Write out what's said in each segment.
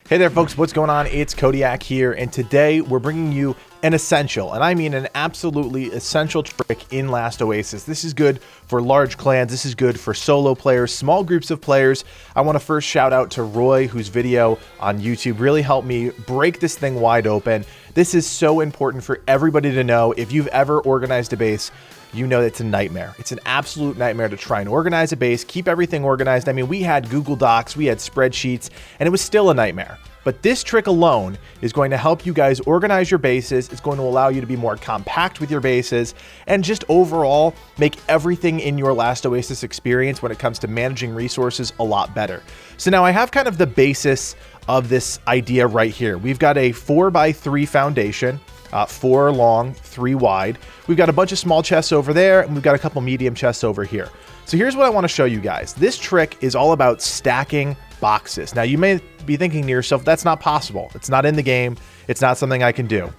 Hey there folks, what's going on? It's Codiak here, and today we're bringing you an essential, and I mean an absolutely essential trick in Last Oasis. This is good for large clans, this is good for solo players, small groups of players. I want to first shout out to Roy, whose video on YouTube really helped me break this thing wide open. This is so important for everybody to know. If you've ever organized a base, you know it's a nightmare. It's an absolute nightmare to try and organize a base, keep everything organized. I mean, we had Google Docs, we had spreadsheets, and it was still a nightmare. But this trick alone is going to help you guys organize your bases. It's going to allow you to be more compact with your bases and just overall make everything in your Last Oasis experience when it comes to managing resources a lot better. So now I have kind of the basis of this idea right here. We've got a 4x3 foundation. 4 long, 3 wide. We've got a bunch of small chests over there, and we've got a couple medium chests over here. So here's what I want to show you guys. This trick is all about stacking boxes. Now you may be thinking to yourself, that's not possible. It's not in the game. It's not something I can do.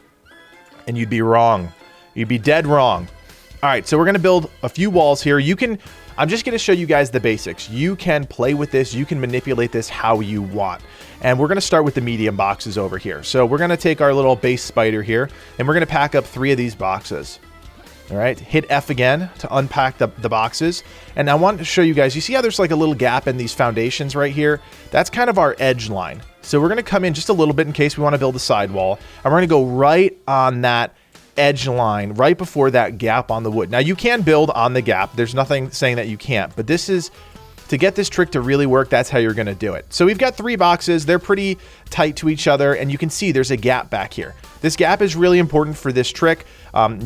And you'd be wrong. You'd be dead wrong. All right, so we're going to build a few walls here. I'm just going to show you guys the basics. You can play with this. You can manipulate this how you want. And we're going to start with the medium boxes over here. So we're going to take our little base spider here, and we're going to pack up 3 of these boxes. All right, hit F again to unpack the boxes. And I want to show you guys, you see how there's like a little gap in these foundations right here? That's kind of our edge line. So we're going to come in just a little bit in case we want to build a sidewall. And we're going to go right on that edge line right before that gap on the wood. Now you can build on the gap. There's nothing saying that you can't, but this is to get this trick to really work. That's how you're going to do it. So we've got 3 boxes. They're pretty tight to each other, and you can see there's a gap back here. This gap is really important for this trick.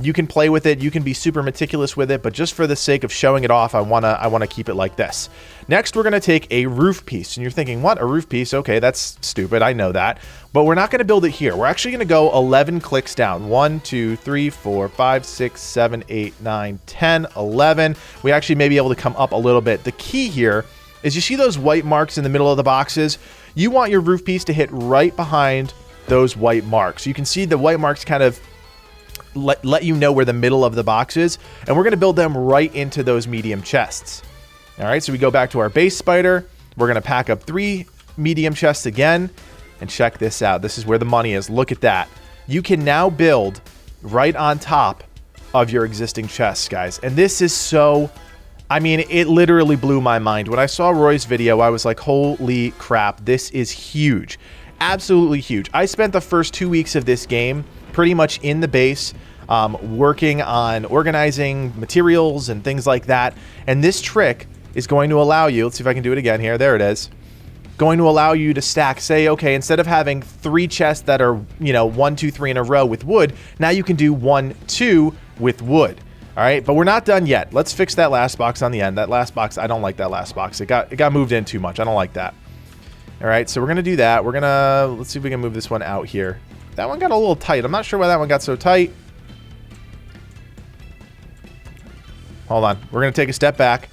You can play with it. You can be super meticulous with it, but just for the sake of showing it off, I wanna keep it like this. Next, we're gonna take a roof piece, and you're thinking, what, a roof piece? Okay, that's stupid. I know that, but we're not gonna build it here. We're actually gonna go 11 clicks down. 1, 2, 3, 4, 5, 6, 7, 8, 9, 10, 11. We actually may be able to come up a little bit. The key here is you see those white marks in the middle of the boxes? You want your roof piece to hit right behind those white marks. You can see the white marks kind of let you know where the middle of the box is, and we're going to build them right into those medium chests. All right, so we go back to our base spider. We're going to pack up 3 medium chests again, and check this out. This is where the money is. Look at that. You can now build right on top of your existing chests, guys. And this is so, I mean, it literally blew my mind. When I saw Roy's video, I was like, holy crap, this is huge. Absolutely huge. I spent the first 2 weeks of this game pretty much in the base, working on organizing materials and things like that. And this trick is going to allow you, let's see if I can do it again here. There it is. Going to allow you to stack, say, okay, instead of having 3 chests that are, 1, 2, 3 in a row with wood, now you can do 1, 2 with wood. All right, but we're not done yet. Let's fix that last box on the end. That last box, I don't like that last box. It got moved in too much. I don't like that. All right, so we're going to do that. Let's see if we can move this one out here. That one got a little tight. I'm not sure why that one got so tight. Hold on. We're going to take a step back.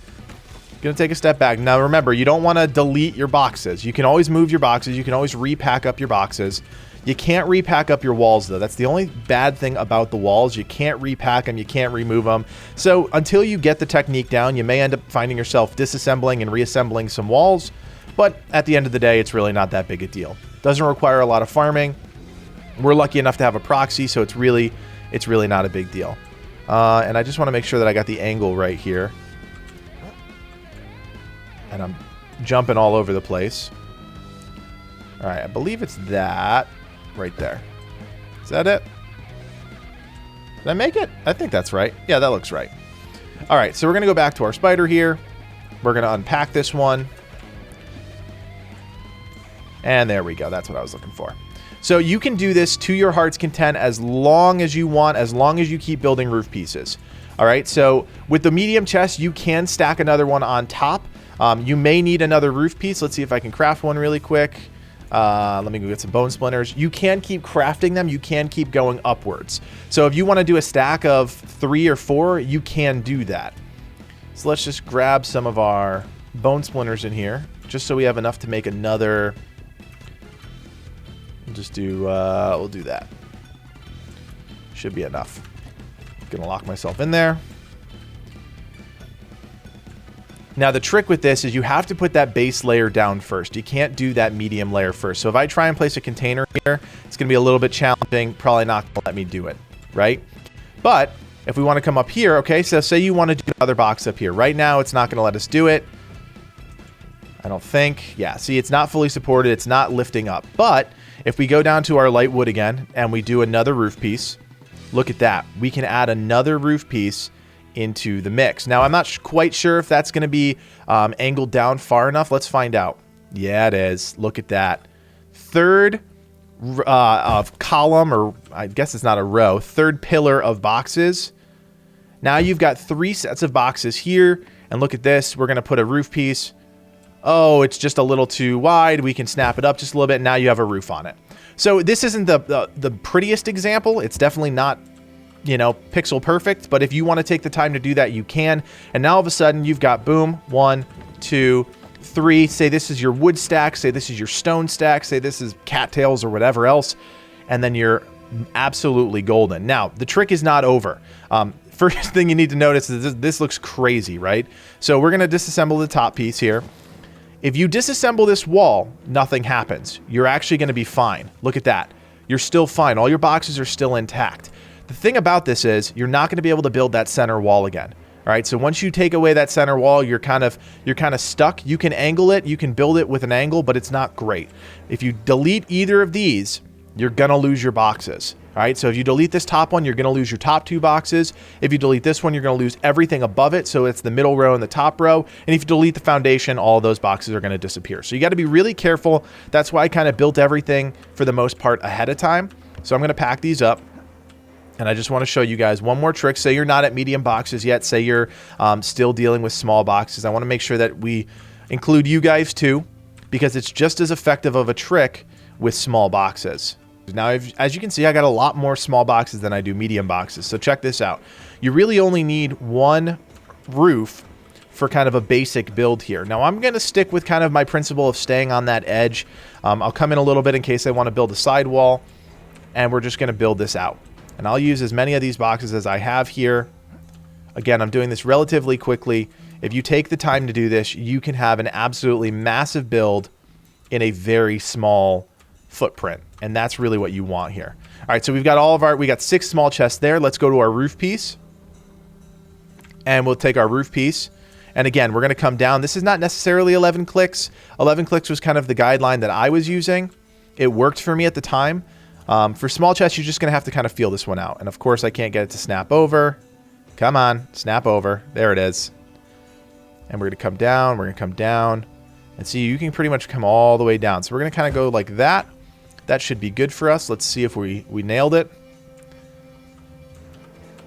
Now, remember, you don't want to delete your boxes. You can always move your boxes. You can always repack up your boxes. You can't repack up your walls, though. That's the only bad thing about the walls. You can't repack them. You can't remove them. So until you get the technique down, you may end up finding yourself disassembling and reassembling some walls. But at the end of the day, it's really not that big a deal. Doesn't require a lot of farming. We're lucky enough to have a proxy, so it's really not a big deal. And I just want to make sure that I got the angle right here. And I'm jumping all over the place. All right, I believe it's that right there. Is that it? Did I make it? I think that's right. Yeah, that looks right. All right, so we're going to go back to our spider here. We're going to unpack this one. And there we go. That's what I was looking for. So you can do this to your heart's content as long as you want, as long as you keep building roof pieces. All right, so with the medium chest, you can stack another one on top. You may need another roof piece. Let's see if I can craft one really quick. Let me go get some bone splinters. You can keep crafting them. You can keep going upwards. So if you want to do a stack of 3 or 4, you can do that. So let's just grab some of our bone splinters in here, just so we have enough to make another. We'll do that. Should be enough. Gonna lock myself in there. Now, the trick with this is you have to put that base layer down first. You can't do that medium layer first. So if I try and place a container here, it's going to be a little bit challenging, probably not going to let me do it, right? But if we want to come up here, okay, so say you want to do another box up here. Right now, it's not going to let us do it. I don't think. Yeah, see, it's not fully supported. It's not lifting up. But if we go down to our light wood again and we do another roof piece, look at that. We can add another roof piece into the mix. Now, I'm not quite sure if that's going to be angled down far enough. Let's find out. Yeah, it is. Look at that. Third of column, or I guess it's not a row, third pillar of boxes. Now you've got 3 sets of boxes here. And look at this. We're going to put a roof piece. Oh, it's just a little too wide. We can snap it up just a little bit. Now you have a roof on it. So this isn't the prettiest example. It's definitely not, you know, pixel perfect, but if you want to take the time to do that, you can. And now all of a sudden you've got, boom, 1, 2, 3. Say this is your wood stack. Say this is your stone stack. Say this is cattails or whatever else. And then you're absolutely golden. Now, the trick is not over. First thing you need to notice is this looks crazy, right? So we're going to disassemble the top piece here. If you disassemble this wall, nothing happens. You're actually going to be fine. Look at that. You're still fine. All your boxes are still intact. The thing about this is you're not going to be able to build that center wall again. All right. So once you take away that center wall, you're kind of stuck. You can angle it. You can build it with an angle, but it's not great. If you delete either of these, you're going to lose your boxes. All right. So if you delete this top one, you're going to lose your top 2 boxes. If you delete this one, you're going to lose everything above it. So it's the middle row and the top row. And if you delete the foundation, all those boxes are going to disappear. So you got to be really careful. That's why I kind of built everything for the most part ahead of time. So I'm going to pack these up. And I just want to show you guys one more trick. Say you're not at medium boxes yet. Say you're still dealing with small boxes. I want to make sure that we include you guys too, because it's just as effective of a trick with small boxes. Now, as you can see, I got a lot more small boxes than I do medium boxes. So check this out. You really only need 1 roof for kind of a basic build here. Now, I'm going to stick with kind of my principle of staying on that edge. I'll come in a little bit in case I want to build a sidewall, and we're just going to build this out. And I'll use as many of these boxes as I have here. Again, I'm doing this relatively quickly. If you take the time to do this, you can have an absolutely massive build in a very small footprint. And that's really what you want here. All right, so we've got we got 6 small chests there. Let's go to our roof piece. And we'll take our roof piece. And again, we're going to come down. This is not necessarily 11 clicks. 11 clicks was kind of the guideline that I was using. It worked for me at the time. For small chests, you're just going to have to kind of feel this one out. And of course, I can't get it to snap over. Come on, snap over. There it is. And we're going to come down. We're going to come down. And see, you can pretty much come all the way down. So we're going to kind of go like that. That should be good for us. Let's see if we nailed it.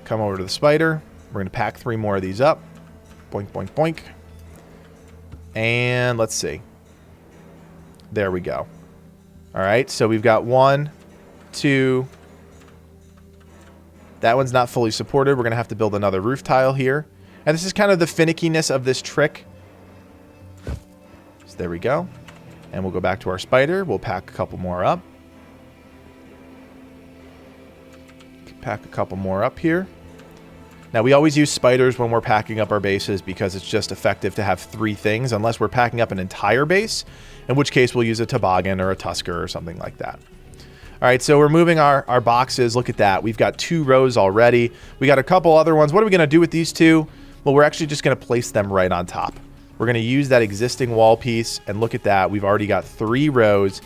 Come over to the spider. We're going to pack 3 more of these up. Boink, boink, boink. And let's see. There we go. All right, so we've got 1, 2. That one's not fully supported. We're going to have to build another roof tile here. And this is kind of the finickiness of this trick. So there we go. And we'll go back to our spider. We'll pack a couple more up. Pack a couple more up here. Now, we always use spiders when we're packing up our bases because it's just effective to have 3 things, unless we're packing up an entire base, in which case we'll use a toboggan or a tusker or something like that. All right, so we're moving our boxes. Look at that. We've got 2 rows already. We got a couple other ones. What are we going to do with these 2? Well, we're actually just going to place them right on top. We're going to use that existing wall piece, and look at that. We've already got 3 rows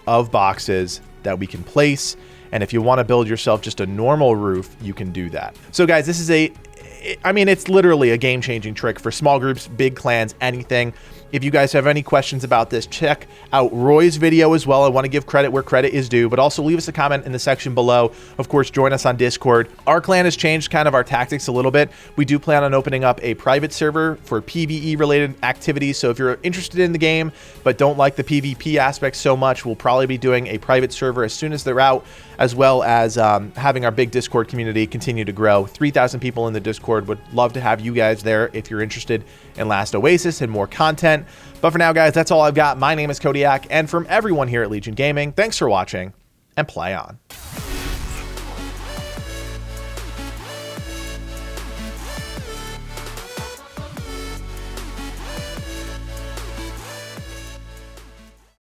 of boxes that we can place. And if you want to build yourself just a normal roof, you can do that. So guys, this is it's literally a game-changing trick for small groups, big clans, anything. If you guys have any questions about this, check out Roy's video as well. I want to give credit where credit is due, but also leave us a comment in the section below. Of course, join us on Discord. Our clan has changed kind of our tactics a little bit. We do plan on opening up a private server for PvE related activities. So if you're interested in the game, but don't like the PvP aspect so much, we'll probably be doing a private server as soon as they're out, as well as having our big Discord community continue to grow. 3,000 people in the Discord. Would love to have you guys there if you're interested in Last Oasis and more content. But for now, guys, that's all I've got. My name is Codiak, and from everyone here at Legion Gaming, thanks for watching, and play on.